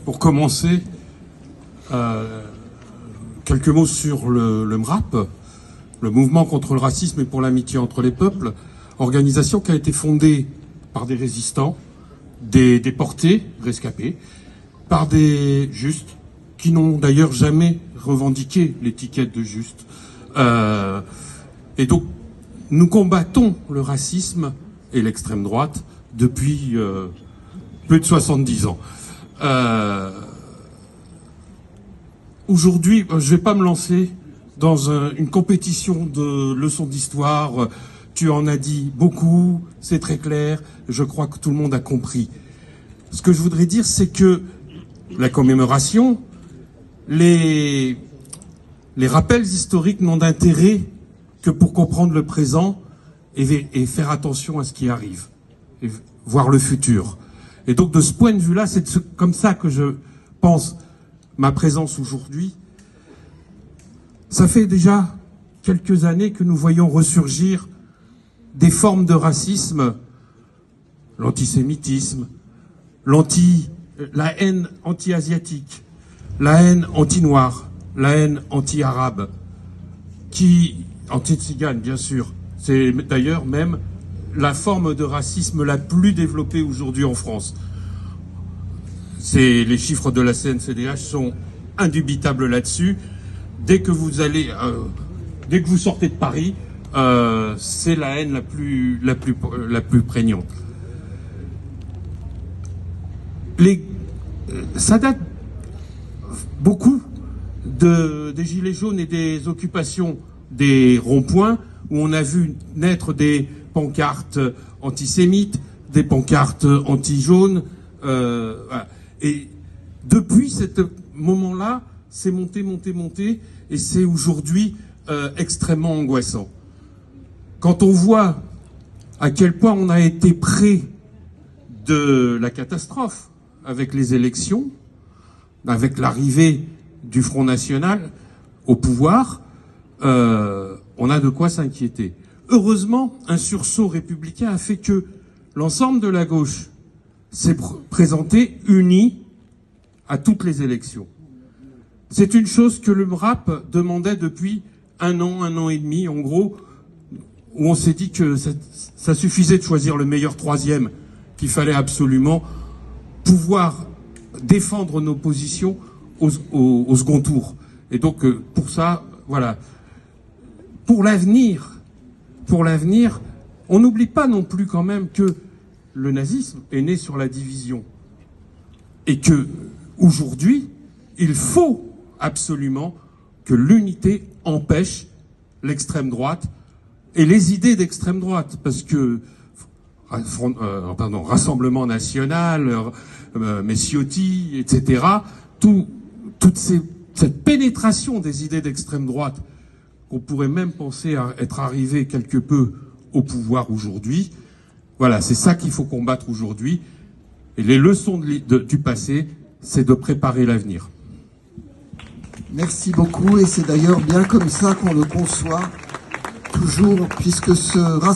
Pour commencer, quelques mots sur le MRAP, le Mouvement contre le racisme et pour l'amitié entre les peuples, organisation qui a été fondée par des résistants, des déportés, rescapés, par des justes, qui n'ont d'ailleurs jamais revendiqué l'étiquette de juste. Et donc, nous combattons le racisme et l'extrême droite depuis peu de 70 ans. Aujourd'hui, je ne vais pas me lancer dans une compétition de leçons d'histoire. Tu en as dit beaucoup, c'est très clair, je crois que tout le monde a compris. Ce que je voudrais dire, c'est que la commémoration, les rappels historiques n'ont d'intérêt que pour comprendre le présent et faire attention à ce qui arrive, et voir le futur. Et donc de ce point de vue-là, c'est comme ça que je pense ma présence aujourd'hui. Ça fait déjà quelques années que nous voyons ressurgir des formes de racisme, l'antisémitisme, la haine anti-asiatique, la haine anti-noire, la haine anti-arabe, anti-tzigane bien sûr. C'est d'ailleurs même la forme de racisme la plus développée aujourd'hui en France. Les chiffres de la CNCDH sont indubitables là-dessus. Dès que vous sortez de Paris, c'est la haine la plus prégnante. Ça date beaucoup des gilets jaunes et des occupations des ronds-points où on a vu naître des pancartes antisémites, des pancartes anti-jaunes. Voilà. Et depuis ce moment-là, c'est monté, et c'est aujourd'hui extrêmement angoissant. Quand on voit à quel point on a été près de la catastrophe avec les élections, avec l'arrivée du Front National au pouvoir, on a de quoi s'inquiéter. Heureusement, un sursaut républicain a fait que l'ensemble de la gauche s'est présenté uni à toutes les élections. C'est une chose que le MRAP demandait depuis un an et demi, en gros, où on s'est dit que ça suffisait de choisir le meilleur troisième, qu'il fallait absolument pouvoir défendre nos positions au second tour. Et donc, pour ça, voilà. Pour l'avenir, on n'oublie pas non plus quand même que le nazisme est né sur la division. Et que, aujourd'hui, il faut absolument que l'unité empêche l'extrême droite et les idées d'extrême droite. Parce que, Rassemblement National, Messiotti, etc., cette pénétration des idées d'extrême droite, qu'on pourrait même penser à être arrivé quelque peu au pouvoir aujourd'hui, voilà, c'est ça qu'il faut combattre aujourd'hui. Et les leçons du passé, c'est de préparer l'avenir. Merci beaucoup, et c'est d'ailleurs bien comme ça qu'on le conçoit toujours, puisque ce rassemblement